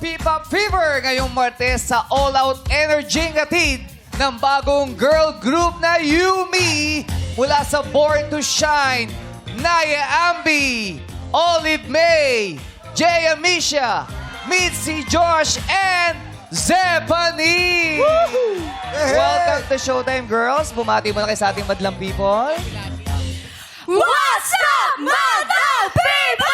P-Pop Fever ngayong Martes sa All Out Energy hatid ng bagong girl group na Yumi mula sa Born to Shine, Naya Ambi, Olive May, Jay Amisha, Mitzi Josh, and Zephanie! Welcome to Showtime, girls. Bumati muna kayo sa ating madlang people. What's up, Madlang People?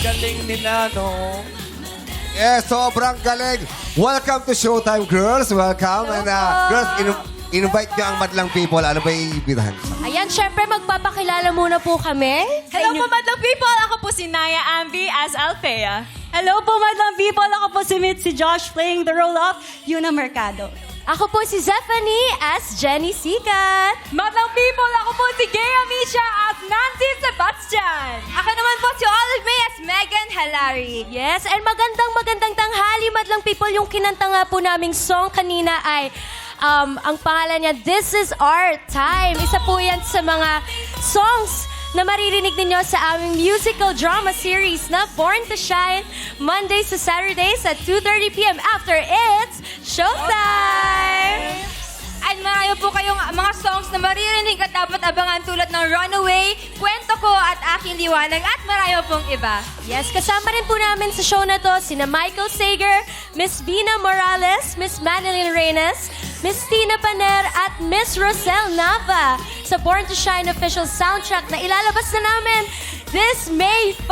Galing nila, no? Yes, sobrang galing. Welcome to Showtime, girls. Welcome. And girls, invite nyo ang madlang people. Ano ba iibitahan? Ayan, syempre magpapakilala muna po kami. Hello po, Madlang People! Ako po si Naya Ambi as Althea. Hello po, Madlang People! Ako po si Mitzi Josh playing the role of Yuna Mercado. Ako po si Zephanie as Jenny Sikat. Madlang People! Ako po si Gay Amisha as Nancy Sebastian. Ako naman po si Olive May as Megan Halari. Yes, and magandang tanghali, Madlang People. Yung kinanta nga po naming song kanina ay ang pangalan niya, This Is Our Time. Isa po yan sa mga songs na maririnig ninyo sa aming musical drama series na Born to Shine, Mondays to Saturdays at 2:30 p.m. after it's Showtime! At marami po kayong mga songs na maririnig at dapat abangan tulad ng Runaway, Kwento Ko at Aking Liwanag at marami pong iba. Yes, kasama rin po namin sa show na to sina Michael Sager, Miss Bina Morales, Miss Manilyn Reyes, Miss Tina Paner at Miss Rosel Nava sa Born to Shine official soundtrack na ilalabas na namin this May 5.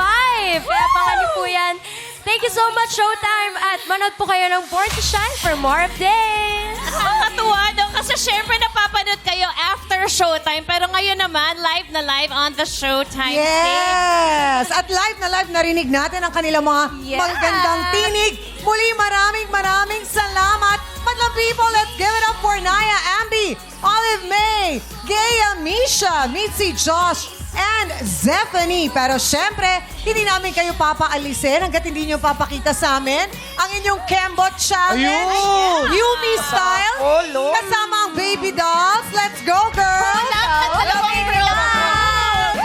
Kaya pangan niyo po yan. Thank you so much, Showtime. At manood po kayo ng Born to Shine for more updates. Nakakatuwa daw kasi syempre napapanood kayo after Showtime. Pero ngayon naman, live na live on the Showtime stage. Yes! At live na live narinig natin ang kanilang mga Yes. magandang tinig. Muli, maraming salamat. Madlang People, let's give it up for Naya Ambi, Olive May, Gay Amisha, Mitzi Josh, and Zephanie. Pero syempre, hindi namin kayo papaalisin hanggat hindi nyo papakita sa amin ang inyong Kembot Challenge. Ayun! Yumi style. Kasama, Kasama ang baby dolls. Let's go, girls! Hello, baby dolls!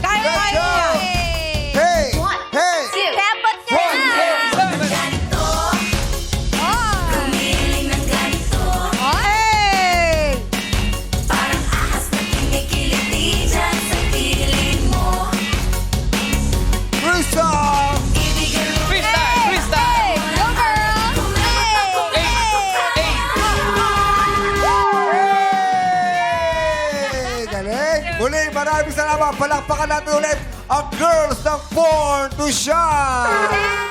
Kaya niya. Hey! Hey! Kembot niya na! Hey! Crystal! Freestyle! Go, girl! Hey! Galing! Muli, maraming salamat. Palakpakan natin ulit ang girls ng Born to Shine!